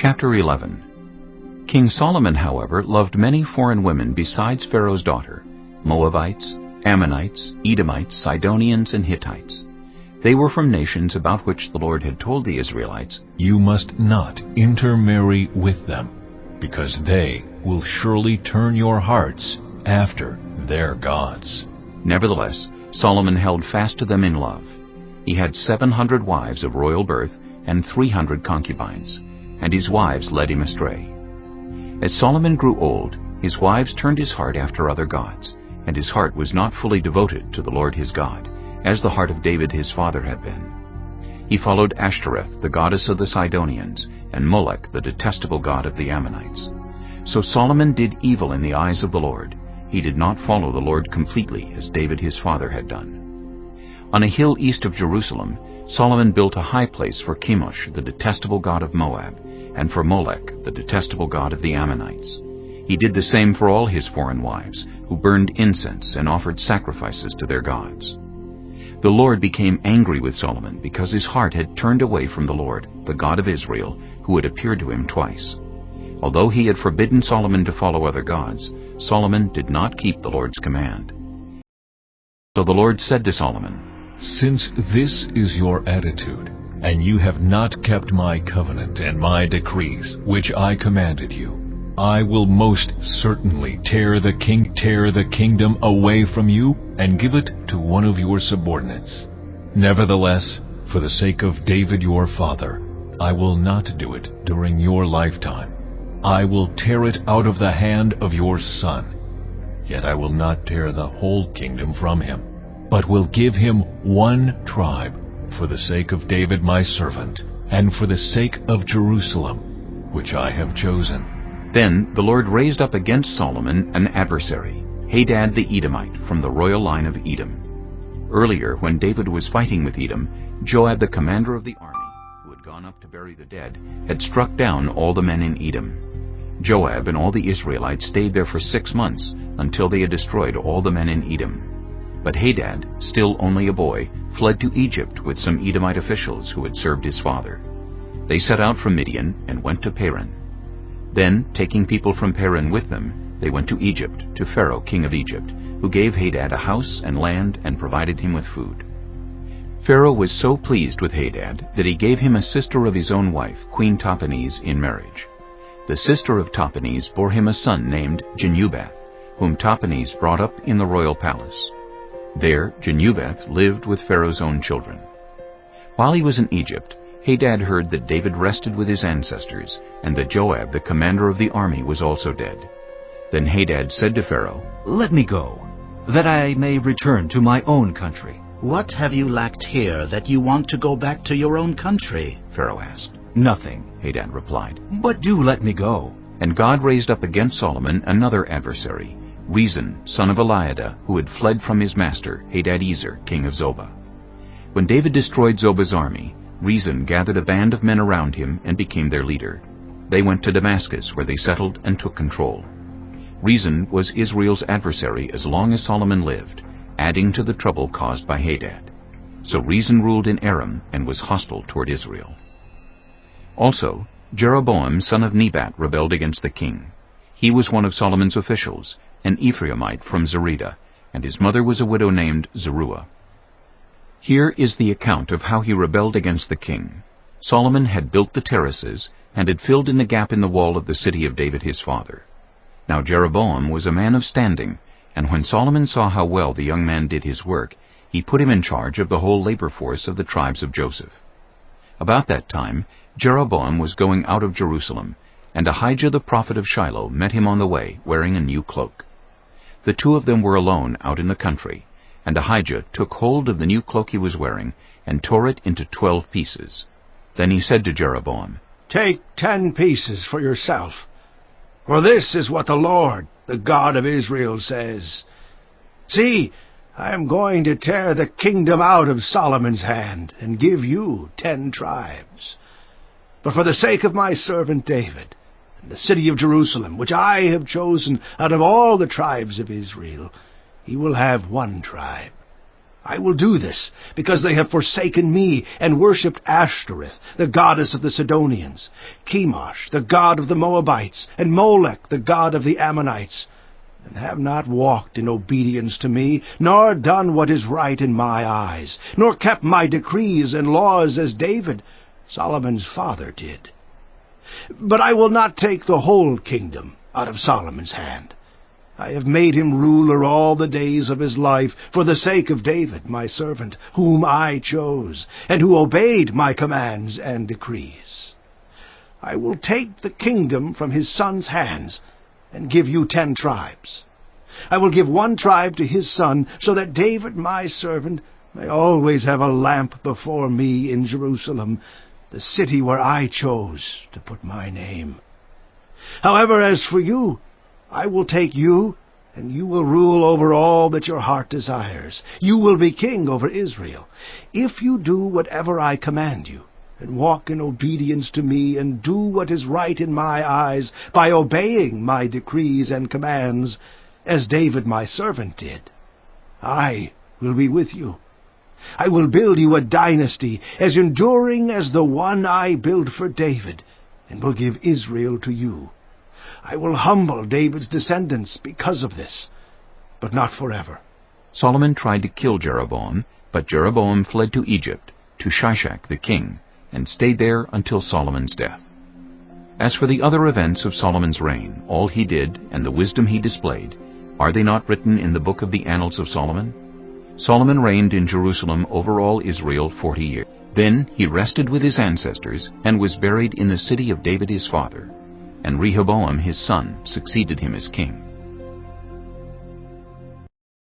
Chapter 11. King Solomon, however, loved many foreign women besides Pharaoh's daughter, Moabites, Ammonites, Edomites, Sidonians, and Hittites. They were from nations about which the Lord had told the Israelites, "You must not intermarry with them, because they will surely turn your hearts after their gods." Nevertheless, Solomon held fast to them in love. He had 700 wives of royal birth and 300 concubines, and his wives led him astray. As Solomon grew old, his wives turned his heart after other gods, and his heart was not fully devoted to the Lord his God, as the heart of David his father had been. He followed Ashtoreth, the goddess of the Sidonians, and Molech, the detestable god of the Ammonites. So Solomon did evil in the eyes of the Lord. He did not follow the Lord completely, as David his father had done. On a hill east of Jerusalem, Solomon built a high place for Chemosh, the detestable god of Moab, and for Molech, the detestable god of the Ammonites. He did the same for all his foreign wives, who burned incense and offered sacrifices to their gods. The Lord became angry with Solomon because his heart had turned away from the Lord, the God of Israel, who had appeared to him twice. Although he had forbidden Solomon to follow other gods, Solomon did not keep the Lord's command. So the Lord said to Solomon, "Since this is your attitude, and you have not kept my covenant and my decrees, which I commanded you, I will most certainly tear the kingdom away from you and give it to one of your subordinates. Nevertheless, for the sake of David your father, I will not do it during your lifetime. I will tear it out of the hand of your son. Yet I will not tear the whole kingdom from him, but will give him one tribe for the sake of David my servant, and for the sake of Jerusalem, which I have chosen." Then the Lord raised up against Solomon an adversary, Hadad the Edomite, from the royal line of Edom. Earlier, when David was fighting with Edom, Joab, the commander of the army, who had gone up to bury the dead, had struck down all the men in Edom. Joab and all the Israelites stayed there for 6 months, until they had destroyed all the men in Edom. But Hadad, still only a boy, fled to Egypt with some Edomite officials who had served his father. They set out from Midian and went to Paran. Then, taking people from Paran with them, they went to Egypt, to Pharaoh, king of Egypt, who gave Hadad a house and land and provided him with food. Pharaoh was so pleased with Hadad that he gave him a sister of his own wife, Queen Tahpenes, in marriage. The sister of Tahpenes bore him a son named Genubath, whom Tahpenes brought up in the royal palace. There Genubath lived with Pharaoh's own children. While he was in Egypt, Hadad heard that David rested with his ancestors, and that Joab, the commander of the army, was also dead. Then Hadad said to Pharaoh, "Let me go, that I may return to my own country." "What have you lacked here that you want to go back to your own country?" Pharaoh asked. "Nothing," Hadad replied. "but do let me go." And God raised up against Solomon another adversary, Rezon, son of Eliada, who had fled from his master, Hadadezer, king of Zobah. When David destroyed Zobah's army, Rezon gathered a band of men around him and became their leader. They went to Damascus, where they settled and took control. Rezon was Israel's adversary as long as Solomon lived, adding to the trouble caused by Hadad. So Rezon ruled in Aram and was hostile toward Israel. Also, Jeroboam, son of Nebat, rebelled against the king. He was one of Solomon's officials, an Ephraimite from Zerida, and his mother was a widow named Zeruiah. Here is the account of how he rebelled against the king. Solomon had built the terraces and had filled in the gap in the wall of the city of David his father. Now Jeroboam was a man of standing, and when Solomon saw how well the young man did his work, he put him in charge of the whole labor force of the tribes of Joseph. About that time, Jeroboam was going out of Jerusalem, and Ahijah the prophet of Shiloh met him on the way, wearing a new cloak. The two of them were alone out in the country, and Ahijah took hold of the new cloak he was wearing and tore it into 12 pieces. Then he said to Jeroboam, "Take 10 pieces for yourself, for this is what the Lord, the God of Israel, says. See, I am going to tear the kingdom out of Solomon's hand and give you 10 tribes. But for the sake of my servant David, and the city of Jerusalem, which I have chosen out of all the tribes of Israel, he will have 1 tribe. I will do this because they have forsaken me and worshipped Ashtoreth, the goddess of the Sidonians, Chemosh, the god of the Moabites, and Molech, the god of the Ammonites, and have not walked in obedience to me, nor done what is right in my eyes, nor kept my decrees and laws as David, Solomon's father, did. But I will not take the whole kingdom out of Solomon's hand. I have made him ruler all the days of his life for the sake of David, my servant, whom I chose, and who obeyed my commands and decrees. I will take the kingdom from his son's hands and give you 10 tribes. I will give 1 tribe to his son, so that David, my servant, may always have a lamp before me in Jerusalem, the city where I chose to put my name. However, as for you, I will take you, and you will rule over all that your heart desires. You will be king over Israel, if you do whatever I command you, and walk in obedience to me, and do what is right in my eyes, by obeying my decrees and commands, as David my servant did. I will be with you. I will build you a dynasty as enduring as the one I built for David, and will give Israel to you. I will humble David's descendants because of this, but not forever. Solomon tried to kill Jeroboam, but Jeroboam fled to Egypt, to Shishak the king, and stayed there until Solomon's death. As for the other events of Solomon's reign, all he did, and the wisdom he displayed, are they not written in the book of the Annals of Solomon? Solomon reigned in Jerusalem over all Israel 40 years. Then he rested with his ancestors, and was buried in the city of David his father. And Rehoboam his son succeeded him as king.